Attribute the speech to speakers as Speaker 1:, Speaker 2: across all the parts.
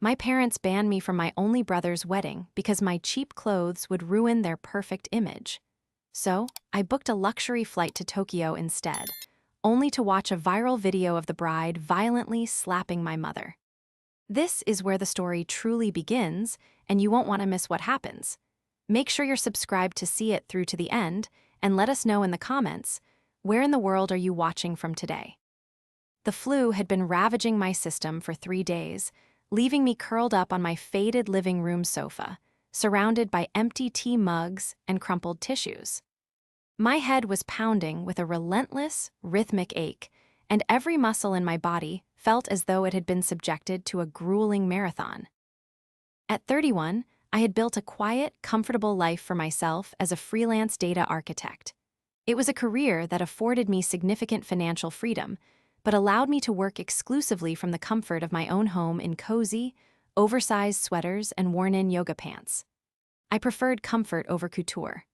Speaker 1: My parents banned me from my only brother's wedding because my cheap clothes would ruin their perfect image. So, I booked a luxury flight to Tokyo instead, only to watch a viral video of the bride violently slapping my mother. This is where the story truly begins, and you won't want to miss what happens. Make sure you're subscribed to see it through to the end, and let us know in the comments, where in the world are you watching from today? The flu had been ravaging my system for 3 days, leaving me curled up on my faded living room sofa, surrounded by empty tea mugs and crumpled tissues. My head was pounding with a relentless, rhythmic ache, and every muscle in my body felt as though it had been subjected to a grueling marathon. At 31, I had built a quiet, comfortable life for myself as a freelance data architect. It was a career that afforded me significant financial freedom, but allowed me to work exclusively from the comfort of my own home in cozy, oversized sweaters and worn-in yoga pants. I preferred comfort over couture.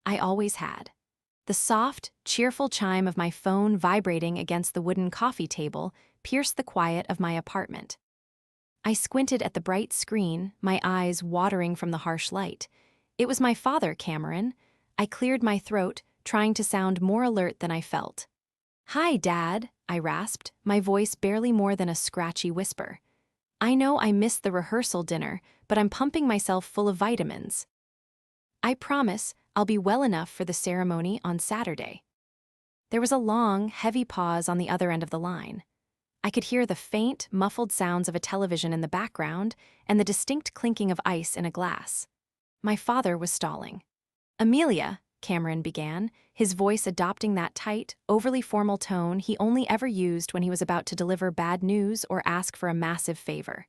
Speaker 1: I always had. The soft, cheerful chime of my phone vibrating against the wooden coffee table pierced the quiet of my apartment. I squinted at the bright screen, my eyes watering from the harsh light. It was my father, Cameron. I cleared my throat, trying to sound more alert than I felt. "Hi, Dad," I rasped, my voice barely more than a scratchy whisper. "I know I missed the rehearsal dinner, but I'm pumping myself full of vitamins. I promise I'll be well enough for the ceremony on Saturday." There was a long, heavy pause on the other end of the line. I could hear the faint, muffled sounds of a television in the background and the distinct clinking of ice in a glass. My father was stalling. "Amelia," Cameron began, his voice adopting that tight, overly formal tone he only ever used when he was about to deliver bad news or ask for a massive favor.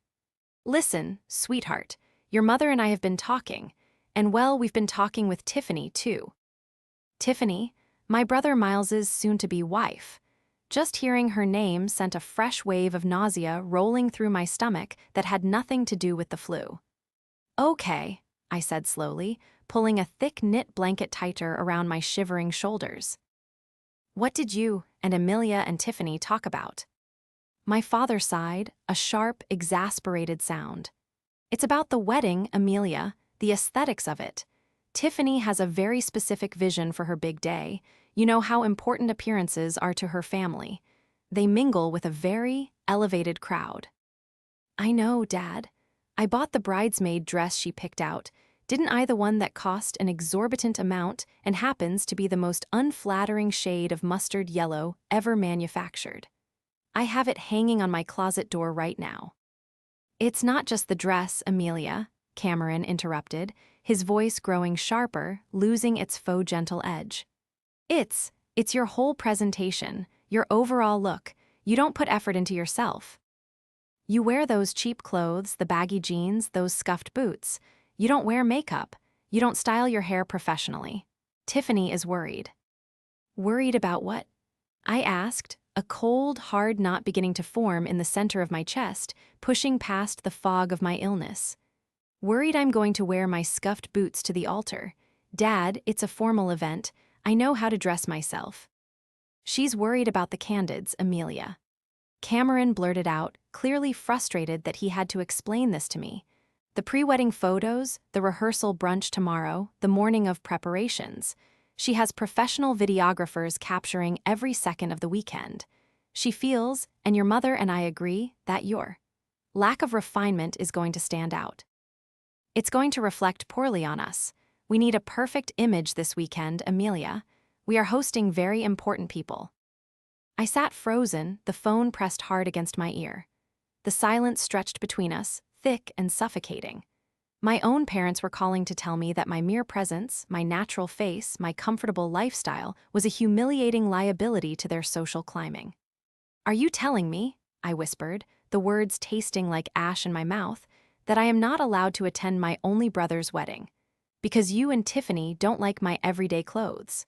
Speaker 1: "Listen, sweetheart, your mother and I have been talking, and well, we've been talking with Tiffany, too." Tiffany, my brother Miles's soon-to-be wife. Just hearing her name sent a fresh wave of nausea rolling through my stomach that had nothing to do with the flu. "Okay," I said slowly, pulling a thick knit blanket tighter around my shivering shoulders. "What did you and Amelia and Tiffany talk about?" My father sighed, a sharp, exasperated sound. "It's about the wedding, Amelia, the aesthetics of it. Tiffany has a very specific vision for her big day. You know how important appearances are to her family. They mingle with a very elevated crowd." "I know, Dad. I bought the bridesmaid dress she picked out. Didn't I the one that cost an exorbitant amount and happens to be the most unflattering shade of mustard yellow ever manufactured? I have it hanging on my closet door right now." "It's not just the dress, Amelia," Cameron interrupted, his voice growing sharper, losing its faux gentle edge. It's your whole presentation, your overall look. You don't put effort into yourself. You wear those cheap clothes, the baggy jeans, those scuffed boots. You don't wear makeup. You don't style your hair professionally. Tiffany is worried." "Worried about what?" I asked, a cold, hard knot beginning to form in the center of my chest, pushing past the fog of my illness. "Worried I'm going to wear my scuffed boots to the altar. Dad, it's a formal event. I know how to dress myself." "She's worried about the candids, Amelia." Cameron blurted out, clearly frustrated that he had to explain this to me. "The pre-wedding photos, the rehearsal brunch tomorrow, the morning of preparations. She has professional videographers capturing every second of the weekend. She feels, and your mother and I agree, that your lack of refinement is going to stand out. It's going to reflect poorly on us. We need a perfect image this weekend, Amelia. We are hosting very important people." I sat frozen, the phone pressed hard against my ear. The silence stretched between us, thick and suffocating. My own parents were calling to tell me that my mere presence, my natural face, my comfortable lifestyle was a humiliating liability to their social climbing. "Are you telling me," I whispered, the words tasting like ash in my mouth, "that I am not allowed to attend my only brother's wedding? Because you and Tiffany don't like my everyday clothes?"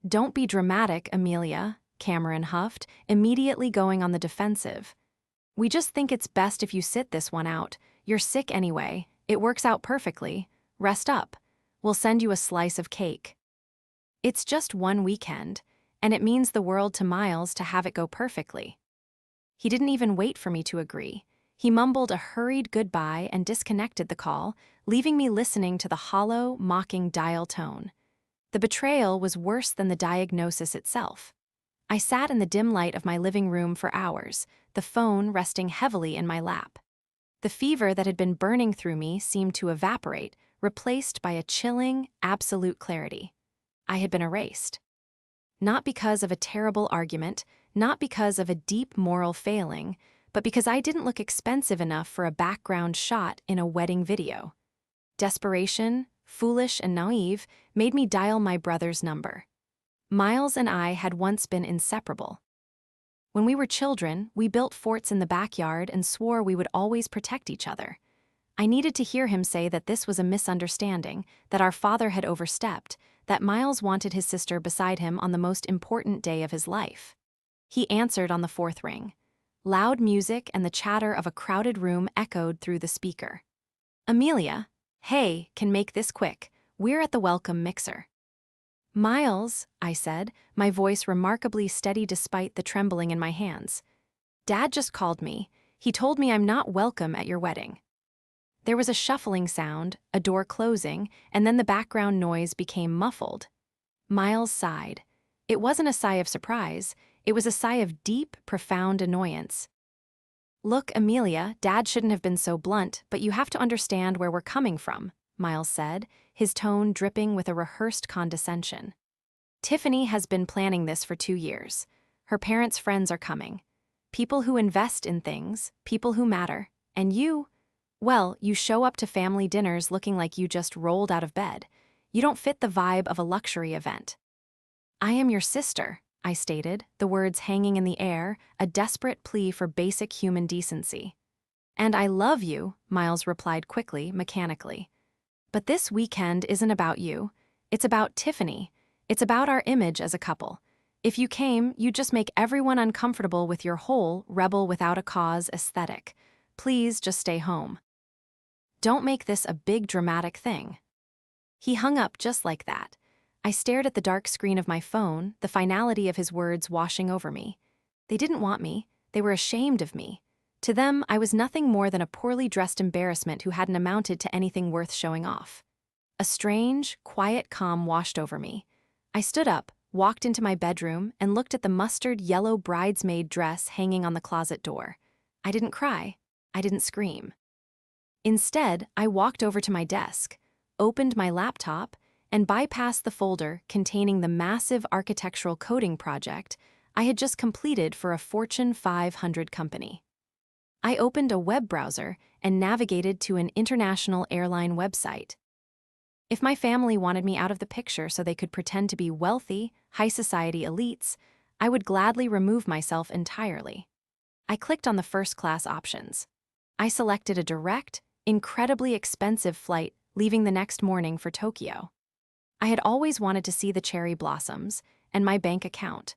Speaker 1: "Don't be dramatic, Amelia," Cameron huffed, immediately going on the defensive. "We just think it's best if you sit this one out. You're sick anyway. It works out perfectly. Rest up. We'll send you a slice of cake." It's just one weekend, and it means the world to Miles to have it go perfectly. He didn't even wait for me to agree. He mumbled a hurried goodbye and disconnected the call, leaving me listening to the hollow, mocking dial tone. The betrayal was worse than the diagnosis itself. I sat in the dim light of my living room for hours, the phone resting heavily in my lap. The fever that had been burning through me seemed to evaporate, replaced by a chilling, absolute clarity. I had been erased. Not because of a terrible argument, not because of a deep moral failing, but because I didn't look expensive enough for a background shot in a wedding video. Desperation, foolish and naive, made me dial my brother's number. Miles and I had once been inseparable. When we were children, we built forts in the backyard and swore we would always protect each other. I needed to hear him say that this was a misunderstanding, that our father had overstepped, that Miles wanted his sister beside him on the most important day of his life. He answered on the fourth ring. Loud music and the chatter of a crowded room echoed through the speaker. Amelia, hey, can make this quick. We're at the welcome mixer. Miles, I said, my voice remarkably steady despite the trembling in my hands. Dad just called me. He told me I'm not welcome at your wedding. There was a shuffling sound, a door closing, and then the background noise became muffled. Miles sighed. It wasn't a sigh of surprise. It was a sigh of deep, profound annoyance. Look, Amelia, Dad shouldn't have been so blunt, but you have to understand where we're coming from, Miles said, his tone dripping with a rehearsed condescension. Tiffany has been planning this for 2 years. Her parents' friends are coming. People who invest in things, people who matter. And you, well, you show up to family dinners looking like you just rolled out of bed. You don't fit the vibe of a luxury event. I am your sister, I stated, the words hanging in the air, a desperate plea for basic human decency. And I love you, Miles replied quickly, mechanically. But this weekend isn't about you. It's about Tiffany. It's about our image as a couple. If you came, you'd just make everyone uncomfortable with your whole rebel without a cause aesthetic. Please just stay home. Don't make this a big dramatic thing. He hung up just like that. I stared at the dark screen of my phone, the finality of his words washing over me. They didn't want me. They were ashamed of me. To them, I was nothing more than a poorly dressed embarrassment who hadn't amounted to anything worth showing off. A strange, quiet calm washed over me. I stood up, walked into my bedroom, and looked at the mustard yellow bridesmaid dress hanging on the closet door. I didn't cry. I didn't scream. Instead, I walked over to my desk, opened my laptop, and bypassed the folder containing the massive architectural coding project I had just completed for a Fortune 500 company. I opened a web browser and navigated to an international airline website. If my family wanted me out of the picture so they could pretend to be wealthy, high society elites, I would gladly remove myself entirely. I clicked on the first-class options. I selected a direct, incredibly expensive flight leaving the next morning for Tokyo. I had always wanted to see the cherry blossoms and my bank account.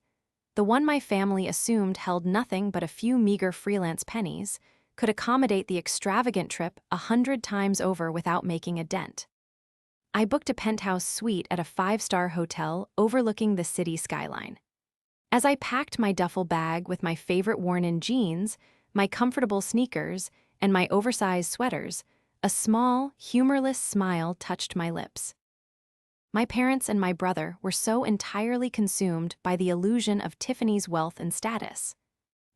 Speaker 1: The one my family assumed held nothing but a few meager freelance pennies could accommodate the extravagant trip 100 times over without making a dent. I booked a penthouse suite at a 5-star hotel overlooking the city skyline. As I packed my duffel bag with my favorite worn-in jeans, my comfortable sneakers, and my oversized sweaters, a small, humorless smile touched my lips. My parents and my brother were so entirely consumed by the illusion of Tiffany's wealth and status.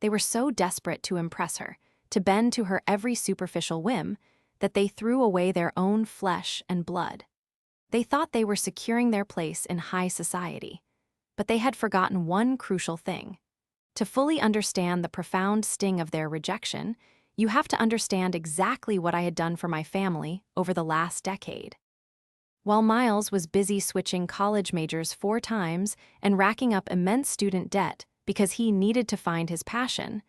Speaker 1: They were so desperate to impress her, to bend to her every superficial whim, that they threw away their own flesh and blood. They thought they were securing their place in high society, but they had forgotten one crucial thing. To fully understand the profound sting of their rejection, you have to understand exactly what I had done for my family over the last decade. While Miles was busy switching college majors 4 times and racking up immense student debt because he needed to find his passion,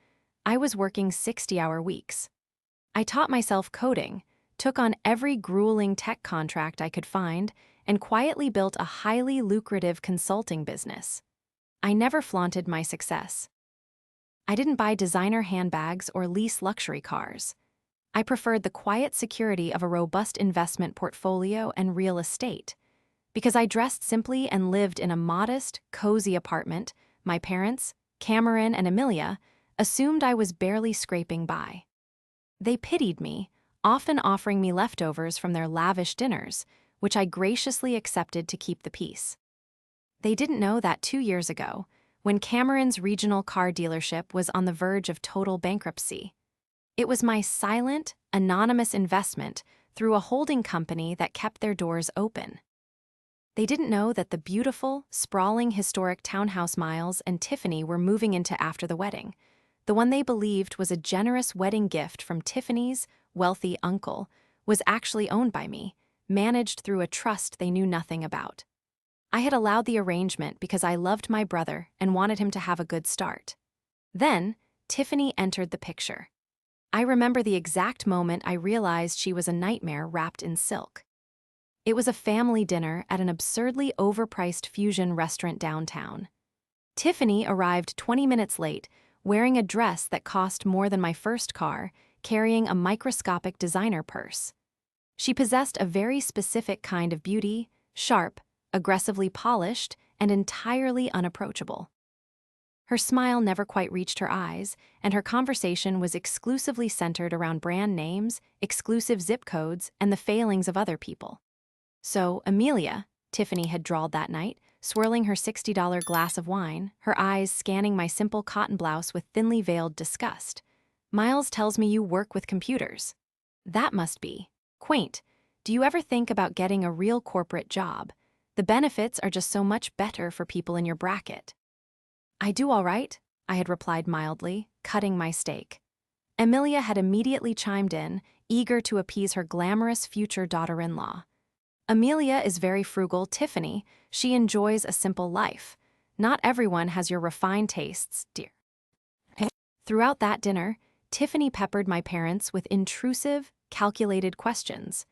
Speaker 1: I was working 60-hour weeks. I taught myself coding, took on every grueling tech contract I could find, and quietly built a highly lucrative consulting business. I never flaunted my success. I didn't buy designer handbags or lease luxury cars. I preferred the quiet security of a robust investment portfolio and real estate. Because I dressed simply and lived in a modest, cozy apartment, my parents, Cameron and Amelia, assumed I was barely scraping by. They pitied me, often offering me leftovers from their lavish dinners, which I graciously accepted to keep the peace. They didn't know that 2 years ago, when Cameron's regional car dealership was on the verge of total bankruptcy, it was my silent, anonymous investment through a holding company that kept their doors open. They didn't know that the beautiful, sprawling historic townhouse Miles and Tiffany were moving into after the wedding, the one they believed was a generous wedding gift from Tiffany's wealthy uncle, was actually owned by me, managed through a trust they knew nothing about. I had allowed the arrangement because I loved my brother and wanted him to have a good start. Then, Tiffany entered the picture. I remember the exact moment I realized she was a nightmare wrapped in silk. It was a family dinner at an absurdly overpriced fusion restaurant downtown. Tiffany arrived 20 minutes late, wearing a dress that cost more than my first car, carrying a microscopic designer purse. She possessed a very specific kind of beauty, sharp, aggressively polished, and entirely unapproachable. Her smile never quite reached her eyes, and her conversation was exclusively centered around brand names, exclusive zip codes, and the failings of other people. "So, Amelia," Tiffany had drawled that night, swirling her $60 glass of wine, her eyes scanning my simple cotton blouse with thinly veiled disgust. "Miles tells me you work with computers. That must be quaint. Do you ever think about getting a real corporate job? The benefits are just so much better for people in your bracket." "I do all right," I had replied mildly, cutting my steak. Amelia had immediately chimed in, eager to appease her glamorous future daughter-in-law. "Amelia is very frugal, Tiffany. She enjoys a simple life. Not everyone has your refined tastes, dear." Throughout that dinner, Tiffany peppered my parents with intrusive, calculated questions.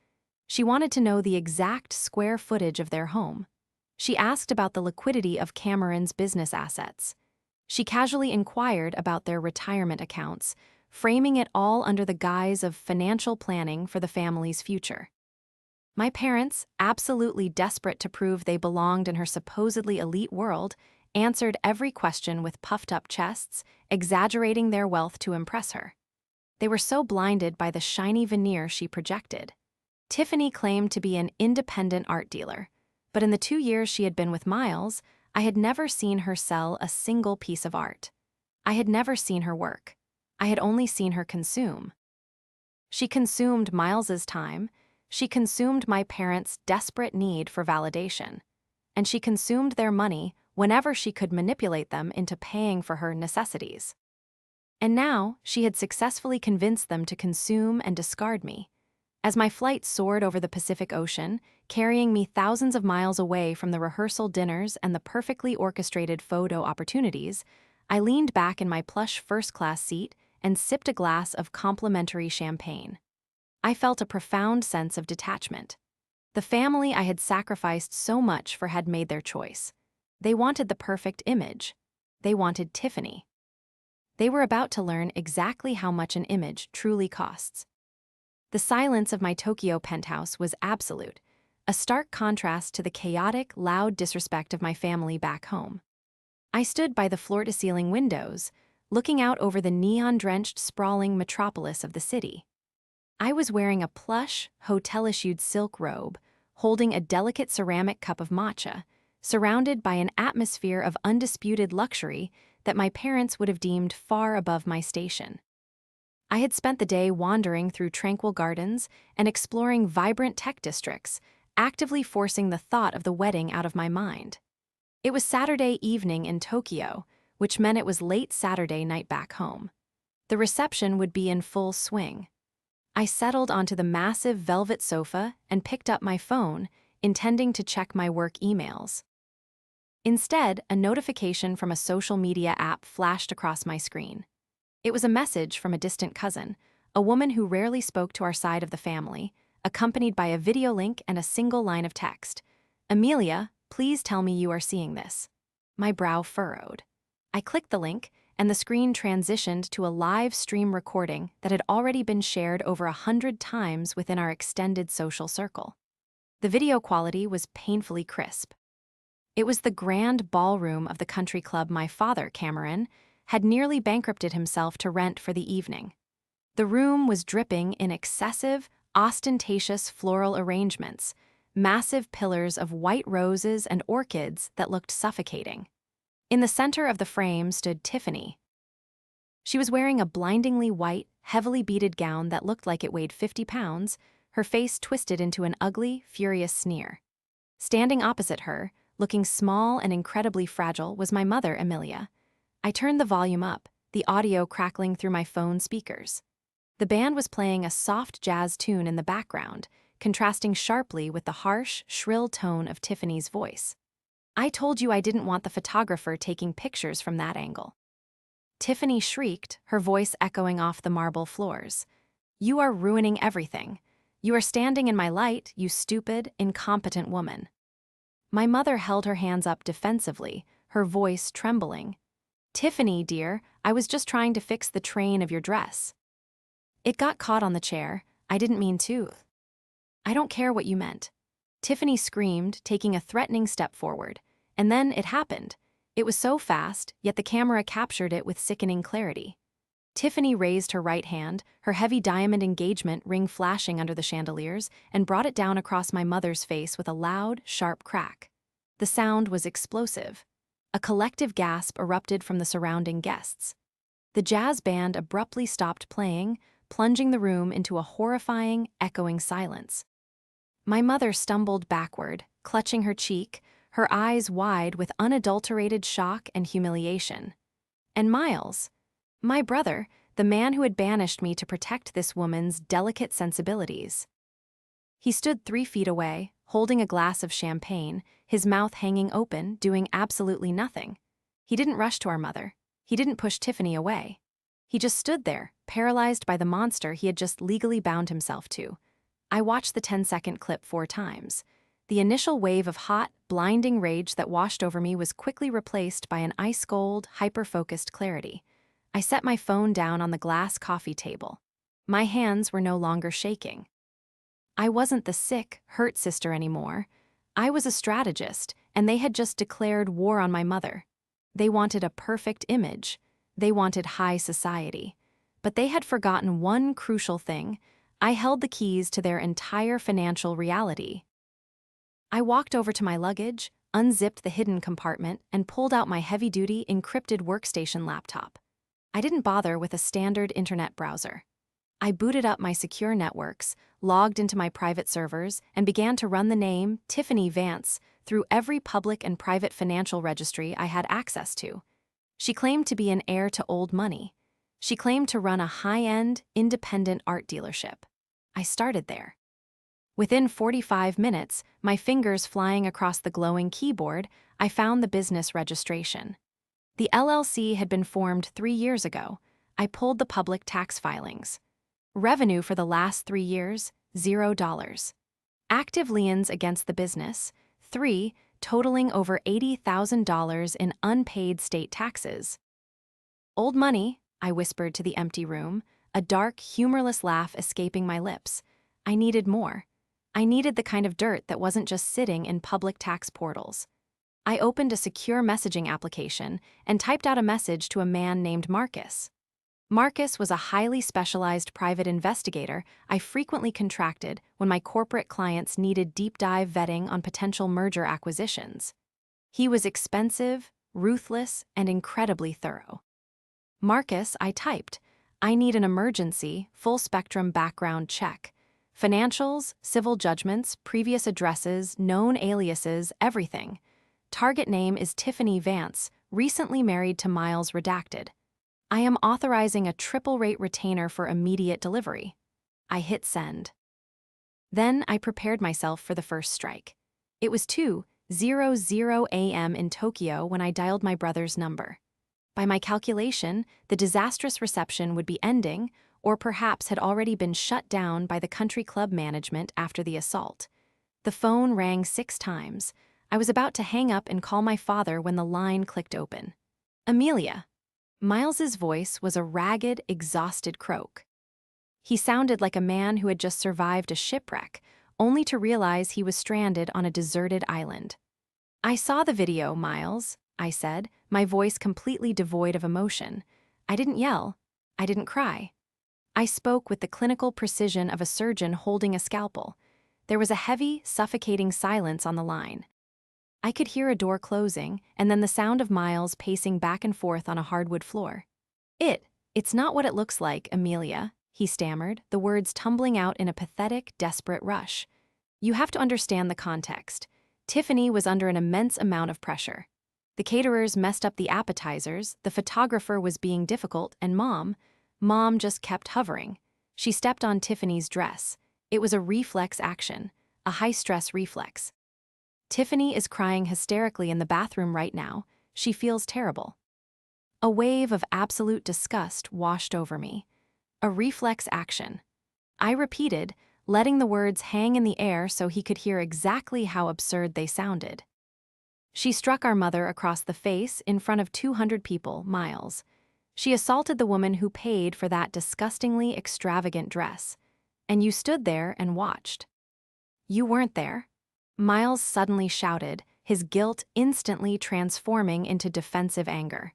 Speaker 1: She wanted to know the exact square footage of their home. She asked about the liquidity of Cameron's business assets. She casually inquired about their retirement accounts, framing it all under the guise of financial planning for the family's future. My parents, absolutely desperate to prove they belonged in her supposedly elite world, answered every question with puffed-up chests, exaggerating their wealth to impress her. They were so blinded by the shiny veneer she projected. Tiffany claimed to be an independent art dealer, but in the 2 years she had been with Miles, I had never seen her sell a single piece of art. I had never seen her work. I had only seen her consume. She consumed Miles's time, she consumed my parents' desperate need for validation, and she consumed their money whenever she could manipulate them into paying for her necessities. And now she had successfully convinced them to consume and discard me. As my flight soared over the Pacific Ocean, carrying me thousands of miles away from the rehearsal dinners and the perfectly orchestrated photo opportunities, I leaned back in my plush first-class seat and sipped a glass of complimentary champagne. I felt a profound sense of detachment. The family I had sacrificed so much for had made their choice. They wanted the perfect image. They wanted Tiffany. They were about to learn exactly how much an image truly costs. The silence of my Tokyo penthouse was absolute, a stark contrast to the chaotic, loud disrespect of my family back home. I stood by the floor-to-ceiling windows, looking out over the neon-drenched, sprawling metropolis of the city. I was wearing a plush, hotel-issued silk robe, holding a delicate ceramic cup of matcha, surrounded by an atmosphere of undisputed luxury that my parents would have deemed far above my station. I had spent the day wandering through tranquil gardens and exploring vibrant tech districts, actively forcing the thought of the wedding out of my mind. It was Saturday evening in Tokyo, which meant it was late Saturday night back home. The reception would be in full swing. I settled onto the massive velvet sofa and picked up my phone, intending to check my work emails. Instead, a notification from a social media app flashed across my screen. It was a message from a distant cousin, a woman who rarely spoke to our side of the family, accompanied by a video link and a single line of text. "Amelia, please tell me you are seeing this." My brow furrowed. I clicked the link, and the screen transitioned to a live stream recording that had already been shared over 100 times within our extended social circle. The video quality was painfully crisp. It was the grand ballroom of the country club my father, Cameron, had nearly bankrupted himself to rent for the evening. The room was dripping in excessive, ostentatious floral arrangements, massive pillars of white roses and orchids that looked suffocating. In the center of the frame stood Tiffany. She was wearing a blindingly white, heavily beaded gown that looked like it weighed 50 pounds, her face twisted into an ugly, furious sneer. Standing opposite her, looking small and incredibly fragile, was my mother, Amelia. I turned the volume up, the audio crackling through my phone speakers. The band was playing a soft jazz tune in the background, contrasting sharply with the harsh, shrill tone of Tiffany's voice. "I told you I didn't want the photographer taking pictures from that angle." Tiffany shrieked, her voice echoing off the marble floors. "You are ruining everything. You are standing in my light, you stupid, incompetent woman." My mother held her hands up defensively, her voice trembling. "Tiffany, dear, I was just trying to fix the train of your dress." "It got caught on the chair. I didn't mean to." "I don't care what you meant." Tiffany screamed, taking a threatening step forward. And then it happened. It was so fast, yet the camera captured it with sickening clarity. Tiffany raised her right hand, her heavy diamond engagement ring flashing under the chandeliers, and brought it down across my mother's face with a loud, sharp crack. The sound was explosive. A collective gasp erupted from the surrounding guests. The jazz band abruptly stopped playing, plunging the room into a horrifying, echoing silence. My mother stumbled backward, clutching her cheek, her eyes wide with unadulterated shock and humiliation. And Miles, my brother, the man who had banished me to protect this woman's delicate sensibilities. He stood 3 feet away, holding a glass of champagne, his mouth hanging open, doing absolutely nothing. He didn't rush to our mother. He didn't push Tiffany away. He just stood there, paralyzed by the monster he had just legally bound himself to. I watched the 10-second clip 4 times. The initial wave of hot, blinding rage that washed over me was quickly replaced by an ice-cold, hyper-focused clarity. I set my phone down on the glass coffee table. My hands were no longer shaking. I wasn't the sick, hurt sister anymore. I was a strategist, and they had just declared war on my mother. They wanted a perfect image. They wanted high society. But they had forgotten one crucial thing. I held the keys to their entire financial reality. I walked over to my luggage, unzipped the hidden compartment, and pulled out my heavy-duty, encrypted workstation laptop. I didn't bother with a standard internet browser. I booted up my secure networks, logged into my private servers, and began to run the name Tiffany Vance through every public and private financial registry I had access to. She claimed to be an heir to old money. She claimed to run a high-end, independent art dealership. I started there. Within 45 minutes, my fingers flying across the glowing keyboard, I found the business registration. The LLC had been formed 3 years ago. I pulled the public tax filings. Revenue for the last 3 years, $0. Active liens against the business, 3, totaling over $80,000 in unpaid state taxes. "Old money," I whispered to the empty room, a dark, humorless laugh escaping my lips. I needed more. I needed the kind of dirt that wasn't just sitting in public tax portals. I opened a secure messaging application and typed out a message to a man named Marcus. Marcus was a highly specialized private investigator I frequently contracted when my corporate clients needed deep-dive vetting on potential merger acquisitions. He was expensive, ruthless, and incredibly thorough. "Marcus," I typed, "I need an emergency, full-spectrum background check. Financials, civil judgments, previous addresses, known aliases, everything. Target name is Tiffany Vance, recently married to Miles Redacted. I am authorizing a triple-rate retainer for immediate delivery." I hit send. Then I prepared myself for the first strike. It was 2:00 a.m. in Tokyo when I dialed my brother's number. By my calculation, the disastrous reception would be ending, or perhaps had already been shut down by the country club management after the assault. The phone rang 6 times. I was about to hang up and call my father when the line clicked open. "Amelia." Miles's voice was a ragged, exhausted croak. He sounded like a man who had just survived a shipwreck, only to realize he was stranded on a deserted island. "I saw the video, Miles," I said, my voice completely devoid of emotion. I didn't yell. I didn't cry. I spoke with the clinical precision of a surgeon holding a scalpel. There was a heavy, suffocating silence on the line. I could hear a door closing, and then the sound of Miles pacing back and forth on a hardwood floor. It's not what it looks like, Amelia," he stammered, the words tumbling out in a pathetic, desperate rush. "You have to understand the context. Tiffany was under an immense amount of pressure. The caterers messed up the appetizers, the photographer was being difficult, and Mom just kept hovering. She stepped on Tiffany's dress. It was a reflex action, a high-stress reflex. Tiffany is crying hysterically in the bathroom right now. She feels terrible." A wave of absolute disgust washed over me. A reflex action. I repeated, letting the words hang in the air so he could hear exactly how absurd they sounded. "She struck our mother across the face in front of 200 people, Miles. She assaulted the woman who paid for that disgustingly extravagant dress. And you stood there and watched." "You weren't there," Miles suddenly shouted, his guilt instantly transforming into defensive anger.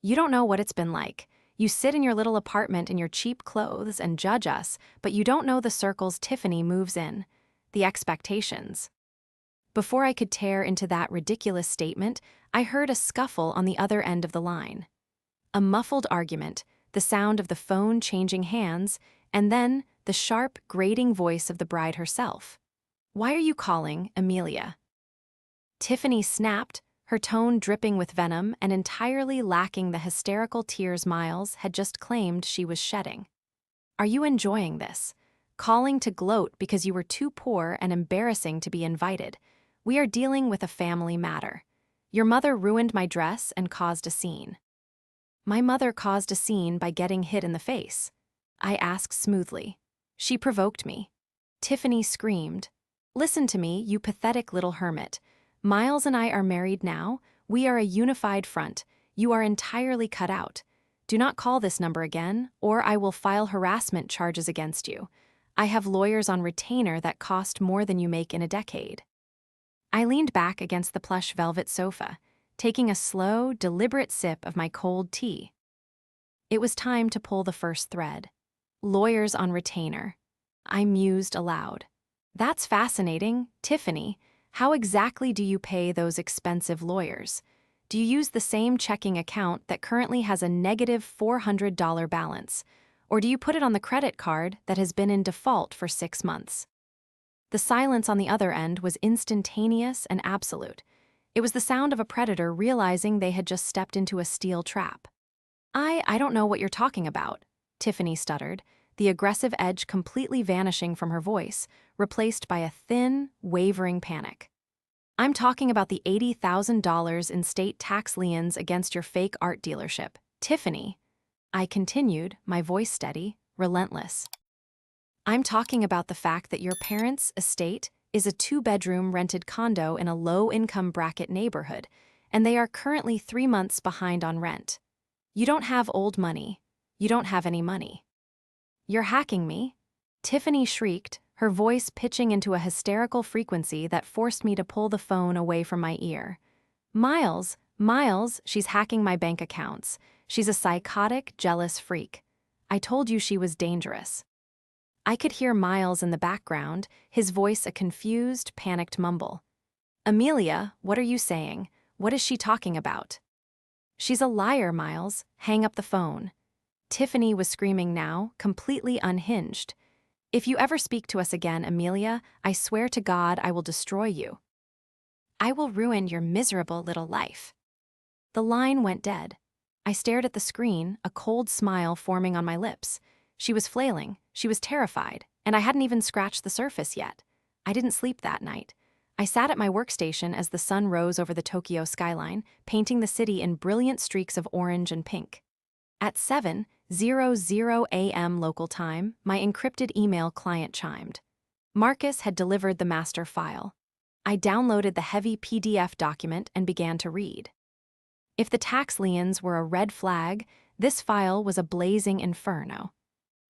Speaker 1: "You don't know what it's been like. You sit in your little apartment in your cheap clothes and judge us, but you don't know the circles Tiffany moves in, the expectations." Before I could tear into that ridiculous statement, I heard a scuffle on the other end of the line. A muffled argument, the sound of the phone changing hands, and then the sharp, grating voice of the bride herself. "Why are you calling, Amelia?" Tiffany snapped, her tone dripping with venom and entirely lacking the hysterical tears Miles had just claimed she was shedding. "Are you enjoying this? Calling to gloat because you were too poor and embarrassing to be invited. We are dealing with a family matter. Your mother ruined my dress and caused a scene." "My mother caused a scene by getting hit in the face," I asked smoothly. "She provoked me." Tiffany screamed. "Listen to me, you pathetic little hermit. Miles and I are married now. We are a unified front. You are entirely cut out. Do not call this number again, or I will file harassment charges against you. I have lawyers on retainer that cost more than you make in a decade." I leaned back against the plush velvet sofa, taking a slow, deliberate sip of my cold tea. It was time to pull the first thread. Lawyers on retainer. I mused aloud. "That's fascinating, Tiffany. How exactly do you pay those expensive lawyers? Do you use the same checking account that currently has a negative $400 balance, or do you put it on the credit card that has been in default for 6 months?" The silence on the other end was instantaneous and absolute. It was the sound of a predator realizing they had just stepped into a steel trap. I don't know what you're talking about," Tiffany stuttered, the aggressive edge completely vanishing from her voice, replaced by a thin, wavering panic. "I'm talking about the $80,000 in state tax liens against your fake art dealership, Tiffany." I continued, my voice steady, relentless. "I'm talking about the fact that your parents' estate is a 2-bedroom rented condo in a low-income bracket neighborhood, and they are currently 3 months behind on rent. You don't have old money. You don't have any money." "You're hacking me?" Tiffany shrieked, her voice pitching into a hysterical frequency that forced me to pull the phone away from my ear. Miles, she's hacking my bank accounts. She's a psychotic, jealous freak. I told you she was dangerous." I could hear Miles in the background, his voice a confused, panicked mumble. "Amelia, what are you saying? What is she talking about?" "She's a liar, Miles. Hang up the phone." Tiffany was screaming now, completely unhinged. "If you ever speak to us again, Amelia, I swear to God I will destroy you. I will ruin your miserable little life." The line went dead. I stared at the screen, a cold smile forming on my lips. She was flailing, she was terrified, and I hadn't even scratched the surface yet. I didn't sleep that night. I sat at my workstation as the sun rose over the Tokyo skyline, painting the city in brilliant streaks of orange and pink. At 7:00 a.m. local time, my encrypted email client chimed. Marcus had delivered the master file. I downloaded the heavy PDF document and began to read. If the tax liens were a red flag, this file was a blazing inferno.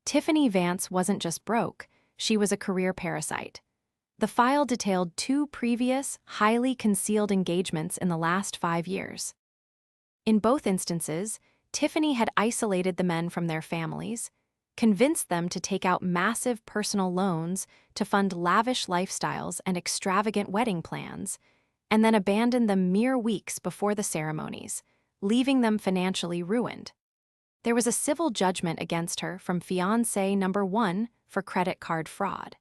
Speaker 1: Tiffany Vance wasn't just broke, she was a career parasite. The file detailed 2 previous, highly concealed engagements in the last 5 years. In both instances, Tiffany had isolated the men from their families, convinced them to take out massive personal loans to fund lavish lifestyles and extravagant wedding plans, and then abandoned them mere weeks before the ceremonies, leaving them financially ruined. There was a civil judgment against her from fiancé number 1 for credit card fraud.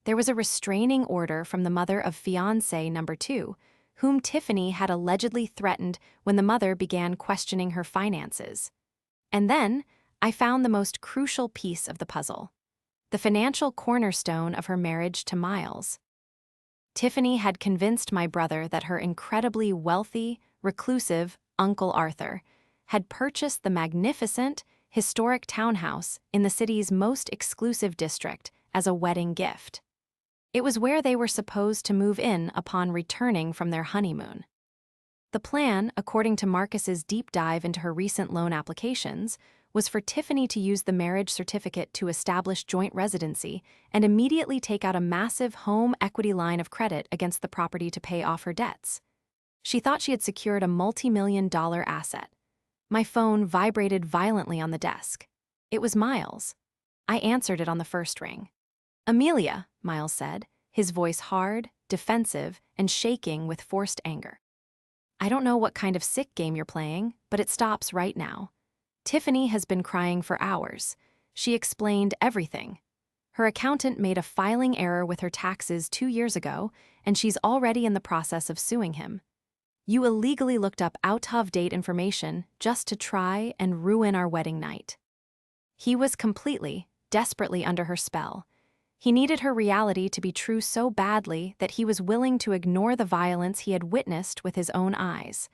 Speaker 1: There was a restraining order from the mother of fiancé number 2, whom Tiffany had allegedly threatened when the mother began questioning her finances. And then, I found the most crucial piece of the puzzle: the financial cornerstone of her marriage to Miles. Tiffany had convinced my brother that her incredibly wealthy, reclusive Uncle Arthur had purchased the magnificent, historic townhouse in the city's most exclusive district as a wedding gift. It was where they were supposed to move in upon returning from their honeymoon. The plan, according to Marcus's deep dive into her recent loan applications, was for Tiffany to use the marriage certificate to establish joint residency and immediately take out a massive home equity line of credit against the property to pay off her debts. She thought she had secured a multi-million-dollar asset. My phone vibrated violently on the desk. It was Miles. I answered it on the first ring. "Amelia," Miles said, his voice hard, defensive, and shaking with forced anger. "I don't know what kind of sick game you're playing, but it stops right now." Tiffany has been crying for hours. She explained everything. Her accountant made a filing error with her taxes 2 years ago, and she's already in the process of suing him. "You illegally looked up out-of-date information just to try and ruin our wedding night." He was completely, desperately under her spell. He needed her reality to be true so badly that he was willing to ignore the violence he had witnessed with his own eyes.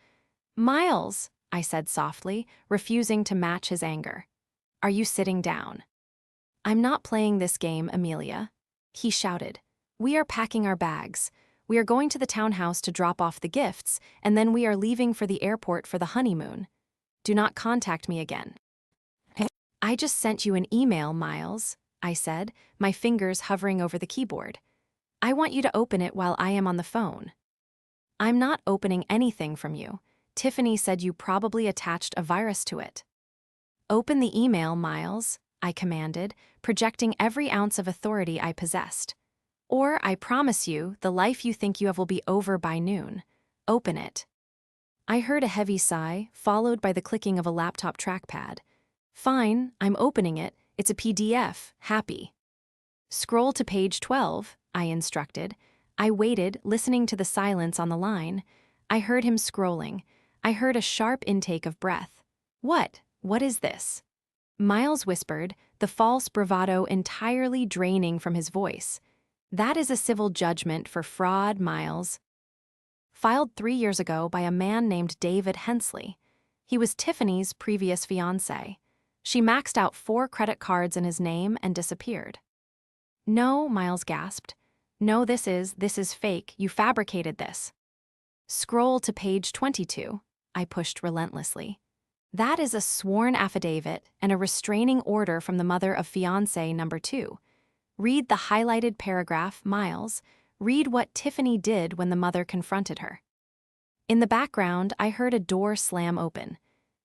Speaker 1: "Miles," I said softly, refusing to match his anger. "Are you sitting down?" "I'm not playing this game, Amelia," he shouted. "We are packing our bags. We are going to the townhouse to drop off the gifts, and then we are leaving for the airport for the honeymoon. Do not contact me again." "I just sent you an email, Miles," I said, my fingers hovering over the keyboard. "I want you to open it while I am on the phone." "I'm not opening anything from you. Tiffany said you probably attached a virus to it." "Open the email, Miles," I commanded, projecting every ounce of authority I possessed. "Or I promise you, the life you think you have will be over by noon. Open it." I heard a heavy sigh, followed by the clicking of a laptop trackpad. "Fine, I'm opening it. It's a PDF. Happy." "Scroll to page 12, I instructed. I waited, listening to the silence on the line. I heard him scrolling. I heard a sharp intake of breath. What is this?" Miles whispered, the false bravado entirely draining from his voice. "That is a civil judgment for fraud, Miles. Filed 3 years ago by a man named David Hensley. He was Tiffany's previous fiancé. She maxed out 4 credit cards in his name and disappeared." "No," Miles gasped. "No, this is fake. You fabricated this." "Scroll to page 22, I pushed relentlessly. "That is a sworn affidavit and a restraining order from the mother of fiancé number 2. Read the highlighted paragraph, Miles. Read what Tiffany did when the mother confronted her." In the background, I heard a door slam open.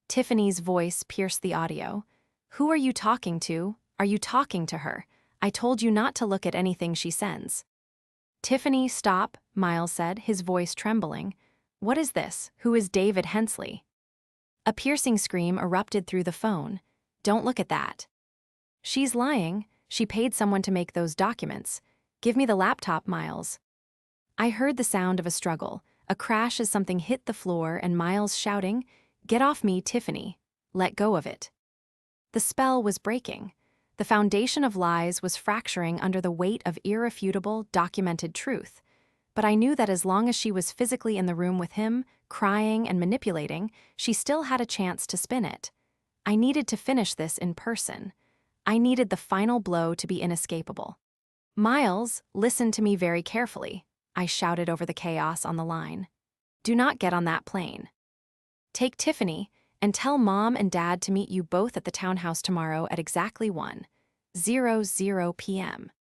Speaker 1: Tiffany's voice pierced the audio. "Who are you talking to? Are you talking to her? I told you not to look at anything she sends." "Tiffany, stop," Miles said, his voice trembling. "What is this? Who is David Hensley?" A piercing scream erupted through the phone. "Don't look at that." "She's lying. She paid someone to make those documents. Give me the laptop, Miles." I heard the sound of a struggle, a crash as something hit the floor, and Miles shouting, "Get off me, Tiffany. Let go of it." The spell was breaking. The foundation of lies was fracturing under the weight of irrefutable, documented truth. But I knew that as long as she was physically in the room with him, crying and manipulating, she still had a chance to spin it. I needed to finish this in person. I needed the final blow to be inescapable. "Miles, listen to me very carefully," I shouted over the chaos on the line. "Do not get on that plane. Take Tiffany and tell Mom and Dad to meet you both at the townhouse tomorrow at exactly 1:00 p.m.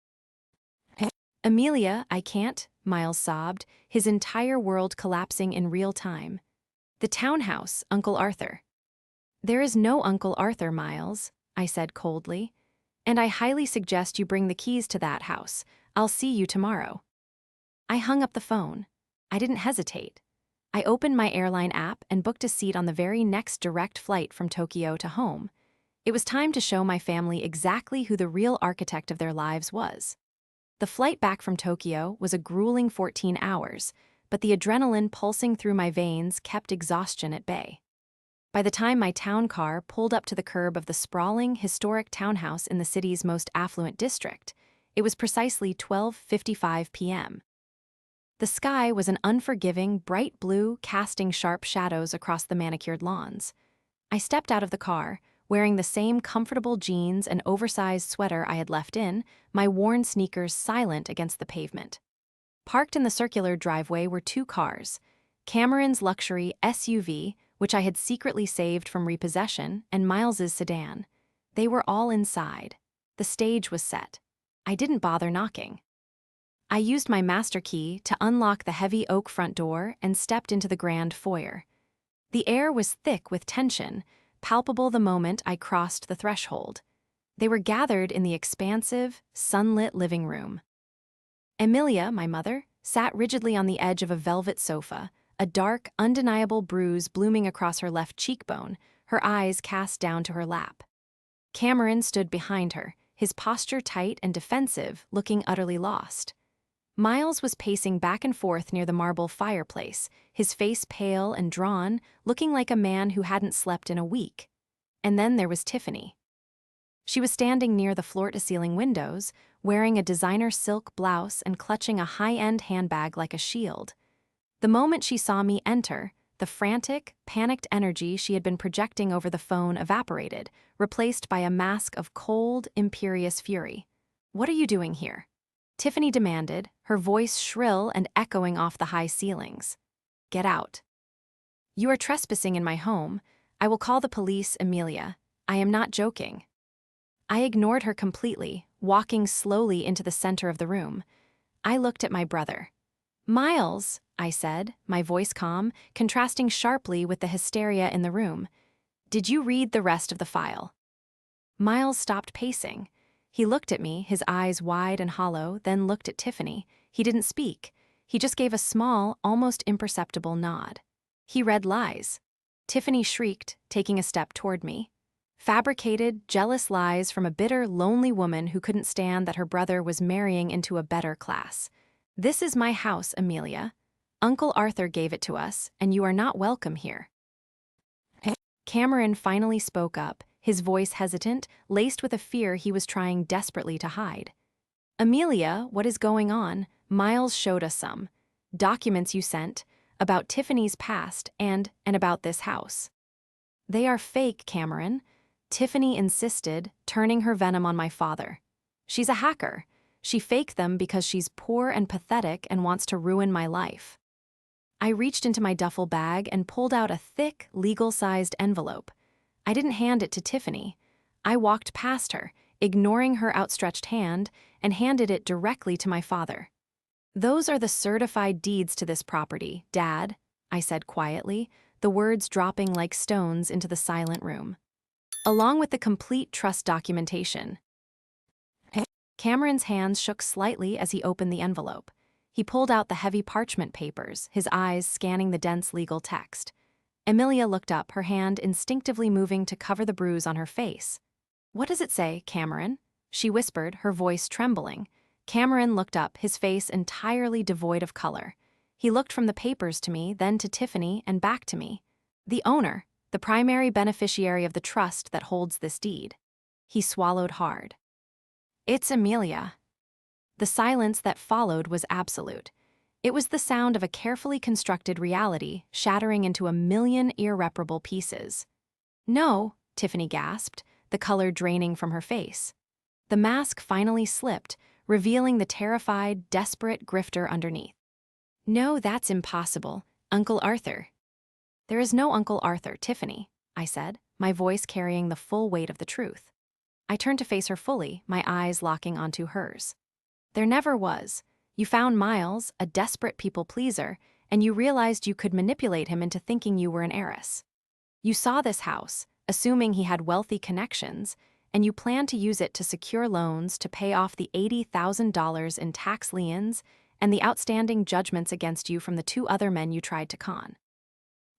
Speaker 1: "Amelia, I can't," Miles sobbed, his entire world collapsing in real time. "The townhouse, Uncle Arthur." "There is no Uncle Arthur, Miles," I said coldly. And I highly suggest you bring the keys to that house. I'll see you tomorrow. I hung up the phone. I didn't hesitate. I opened my airline app and booked a seat on the very next direct flight from Tokyo to home. It was time to show my family exactly who the real architect of their lives was. The flight back from Tokyo was a grueling 14 hours, but the adrenaline pulsing through my veins kept exhaustion at bay. By the time my town car pulled up to the curb of the sprawling, historic townhouse in the city's most affluent district, it was precisely 12:55 p.m. The sky was an unforgiving, bright blue, casting sharp shadows across the manicured lawns. I stepped out of the car, wearing the same comfortable jeans and oversized sweater I had left in, my worn sneakers silent against the pavement. Parked in the circular driveway were two cars, Cameron's luxury SUV, which I had secretly saved from repossession, and Miles's sedan. They were all inside. The stage was set. I didn't bother knocking. I used my master key to unlock the heavy oak front door and stepped into the grand foyer. The air was thick with tension, palpable the moment I crossed the threshold. They were gathered in the expansive, sunlit living room. Emilia, my mother, sat rigidly on the edge of a velvet sofa, a dark, undeniable bruise blooming across her left cheekbone, her eyes cast down to her lap. Cameron stood behind her, his posture tight and defensive, looking utterly lost. Miles was pacing back and forth near the marble fireplace, his face pale and drawn, looking like a man who hadn't slept in a week. And then there was Tiffany. She was standing near the floor-to-ceiling windows, wearing a designer silk blouse and clutching a high-end handbag like a shield. The moment she saw me enter, the frantic, panicked energy she had been projecting over the phone evaporated, replaced by a mask of cold, imperious fury. "What are you doing here?" Tiffany demanded, her voice shrill and echoing off the high ceilings. "Get out." "You are trespassing in my home. I will call the police, Emilia. I am not joking." I ignored her completely, walking slowly into the center of the room. I looked at my brother. "Miles," I said, my voice calm, contrasting sharply with the hysteria in the room. "Did you read the rest of the file?" Miles stopped pacing. He looked at me, his eyes wide and hollow, then looked at Tiffany. He didn't speak. He just gave a small, almost imperceptible nod. He read lies. Tiffany shrieked, taking a step toward me. Fabricated, jealous lies from a bitter, lonely woman who couldn't stand that her brother was marrying into a better class. "This is my house, Emilia. Uncle Arthur gave it to us, and you are not welcome here." Cameron finally spoke up, his voice hesitant, laced with a fear he was trying desperately to hide. "Emilia, what is going on? Miles showed us some documents you sent about Tiffany's past and about this house." "They are fake, Cameron," Tiffany insisted, turning her venom on my father. "She's a hacker. She faked them because she's poor and pathetic and wants to ruin my life." I reached into my duffel bag and pulled out a thick, legal-sized envelope. I didn't hand it to Tiffany. I walked past her, ignoring her outstretched hand, and handed it directly to my father. "Those are the certified deeds to this property, Dad," I said quietly, the words dropping like stones into the silent room. "Along with the complete trust documentation." Cameron's hands shook slightly as he opened the envelope. He pulled out the heavy parchment papers, his eyes scanning the dense legal text. Emilia looked up, her hand instinctively moving to cover the bruise on her face. "What does it say, Cameron?" she whispered, her voice trembling. Cameron looked up, his face entirely devoid of color. He looked from the papers to me, then to Tiffany, and back to me. "The owner, the primary beneficiary of the trust that holds this deed." He swallowed hard. "It's Emilia." The silence that followed was absolute. It was the sound of a carefully constructed reality shattering into a million irreparable pieces. "No," Tiffany gasped, the color draining from her face. The mask finally slipped, revealing the terrified, desperate grifter underneath. "No, that's impossible. Uncle Arthur." "There is no Uncle Arthur, Tiffany," I said, my voice carrying the full weight of the truth. I turned to face her fully, my eyes locking onto hers. "There never was. You found Miles, a desperate people-pleaser, and you realized you could manipulate him into thinking you were an heiress. You saw this house, assuming he had wealthy connections, and you plan to use it to secure loans to pay off the $80,000 in tax liens and the outstanding judgments against you from the two other men you tried to con.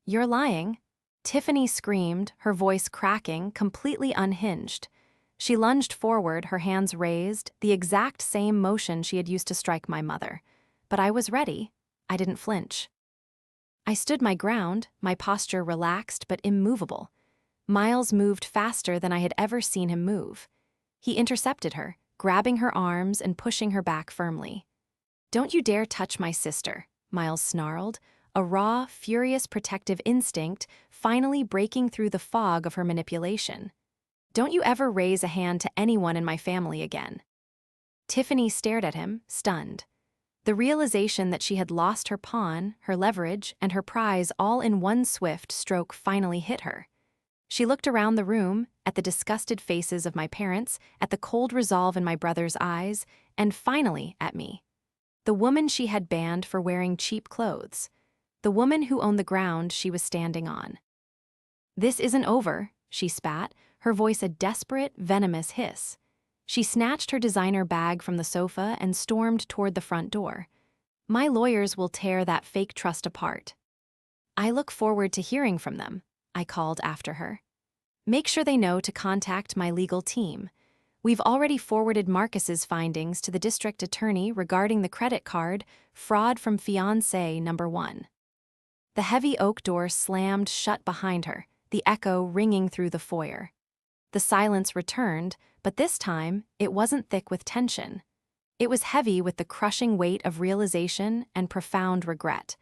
Speaker 1: You're lying. Tiffany screamed, her voice cracking, completely unhinged. She lunged forward, her hands raised, the exact same motion she had used to strike my mother. But I was ready. I didn't flinch. I stood my ground, my posture relaxed but immovable. Miles moved faster than I had ever seen him move. He intercepted her, grabbing her arms and pushing her back firmly. "Don't you dare touch my sister," Miles snarled, a raw, furious protective instinct finally breaking through the fog of her manipulation. "Don't you ever raise a hand to anyone in my family again." Tiffany stared at him, stunned. The realization that she had lost her pawn, her leverage, and her prize all in one swift stroke finally hit her. She looked around the room, at the disgusted faces of my parents, at the cold resolve in my brother's eyes, and finally at me. The woman she had banned for wearing cheap clothes. The woman who owned the ground she was standing on. "This isn't over," she spat, her voice a desperate, venomous hiss. She snatched her designer bag from the sofa and stormed toward the front door. "My lawyers will tear that fake trust apart." "I look forward to hearing from them," I called after her. "Make sure they know to contact my legal team. We've already forwarded Marcus's findings to the district attorney regarding the credit card fraud from fiancé number 1. The heavy oak door slammed shut behind her, the echo ringing through the foyer. The silence returned, but this time it wasn't thick with tension. It was heavy with the crushing weight of realization and profound regret.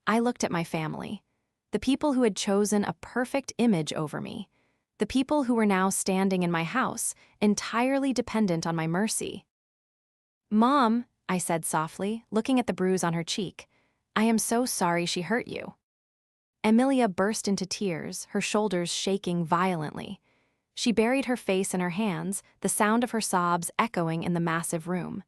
Speaker 1: I looked at my family, the people who had chosen a perfect image over me, the people who were now standing in my house, entirely dependent on my mercy. "Mom," I said softly, looking at the bruise on her cheek, "I am so sorry she hurt you." Emilia burst into tears, her shoulders shaking violently. She buried her face in her hands, the sound of her sobs echoing in the massive room.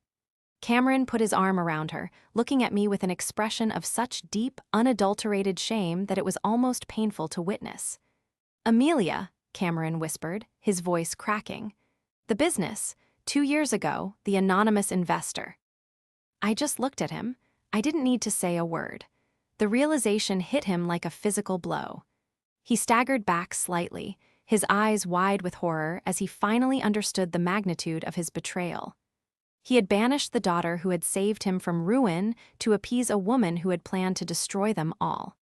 Speaker 1: Cameron put his arm around her, looking at me with an expression of such deep, unadulterated shame that it was almost painful to witness. "Amelia," Cameron whispered, his voice cracking. "The business. 2 years ago, the anonymous investor." I just looked at him. I didn't need to say a word. The realization hit him like a physical blow. He staggered back slightly, his eyes wide with horror as he finally understood the magnitude of his betrayal. He had banished the daughter who had saved him from ruin to appease a woman who had planned to destroy them all.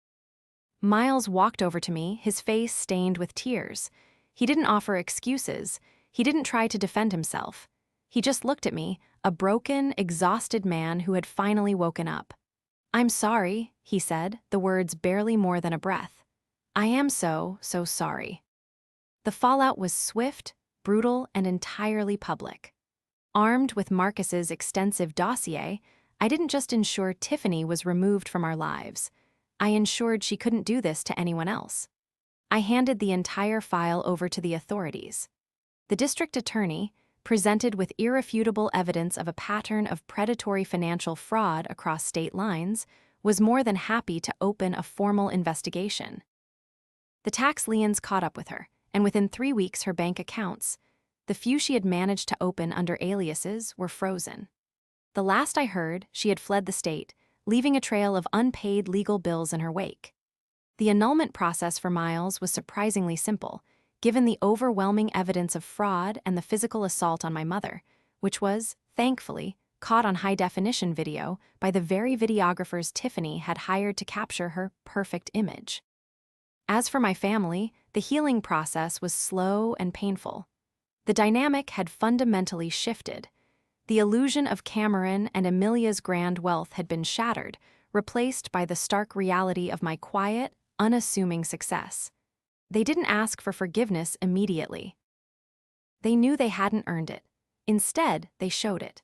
Speaker 1: Miles walked over to me, his face stained with tears. He didn't offer excuses. He didn't try to defend himself. He just looked at me, a broken, exhausted man who had finally woken up. "I'm sorry," he said, the words barely more than a breath. "I am so sorry." The fallout was swift, brutal, and entirely public. Armed with Marcus's extensive dossier, I didn't just ensure Tiffany was removed from our lives. I ensured she couldn't do this to anyone else. I handed the entire file over to the authorities. The district attorney, presented with irrefutable evidence of a pattern of predatory financial fraud across state lines, was more than happy to open a formal investigation. The tax liens caught up with her, and within 3 weeks her bank accounts, the few she had managed to open under aliases, were frozen. The last I heard, she had fled the state, leaving a trail of unpaid legal bills in her wake. The annulment process for Miles was surprisingly simple, given the overwhelming evidence of fraud and the physical assault on my mother, which was, thankfully, caught on high-definition video by the very videographers Tiffany had hired to capture her perfect image. As for my family, the healing process was slow and painful. The dynamic had fundamentally shifted. The illusion of Cameron and Amelia's grand wealth had been shattered, replaced by the stark reality of my quiet, unassuming success. They didn't ask for forgiveness immediately. They knew they hadn't earned it. Instead, they showed it.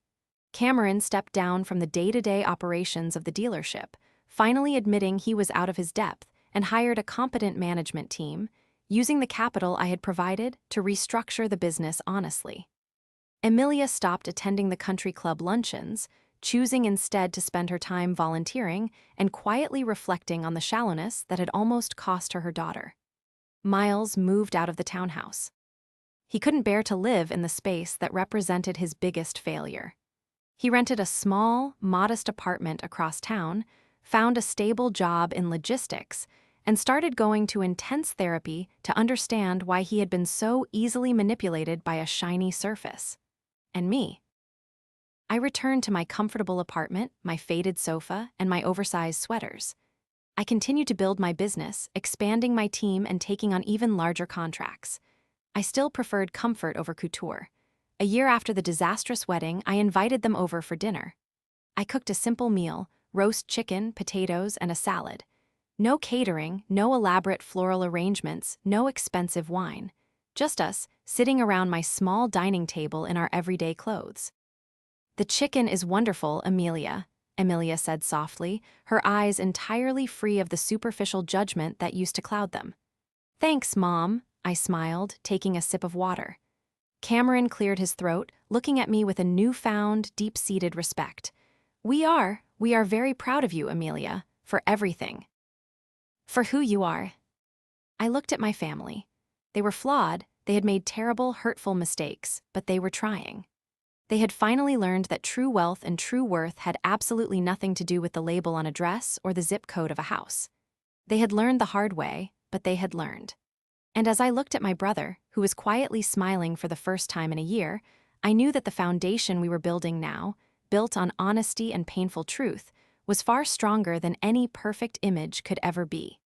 Speaker 1: Cameron stepped down from the day-to-day operations of the dealership, finally admitting he was out of his depth, and hired a competent management team, using the capital I had provided to restructure the business honestly. Emilia stopped attending the country club luncheons, choosing instead to spend her time volunteering and quietly reflecting on the shallowness that had almost cost her daughter. Miles moved out of the townhouse. He couldn't bear to live in the space that represented his biggest failure. He rented a small, modest apartment across town, found a stable job in logistics, and started going to intense therapy to understand why he had been so easily manipulated by a shiny surface. And me. I returned to my comfortable apartment, my faded sofa, and my oversized sweaters. I continued to build my business, expanding my team and taking on even larger contracts. I still preferred comfort over couture. A year after the disastrous wedding, I invited them over for dinner. I cooked a simple meal: roast chicken, potatoes, and a salad. No catering, no elaborate floral arrangements, no expensive wine. Just us, sitting around my small dining table in our everyday clothes. "The chicken is wonderful, Amelia," Amelia said softly, her eyes entirely free of the superficial judgment that used to cloud them. "Thanks, Mom," I smiled, taking a sip of water. Cameron cleared his throat, looking at me with a newfound, deep-seated respect. We are very proud of you, Amelia, for everything. For who you are." I looked at my family. They were flawed, they had made terrible, hurtful mistakes, but they were trying. They had finally learned that true wealth and true worth had absolutely nothing to do with the label on a dress or the zip code of a house. They had learned the hard way, but they had learned. And as I looked at my brother, who was quietly smiling for the first time in a year, I knew that the foundation we were building now, built on honesty and painful truth, was far stronger than any perfect image could ever be.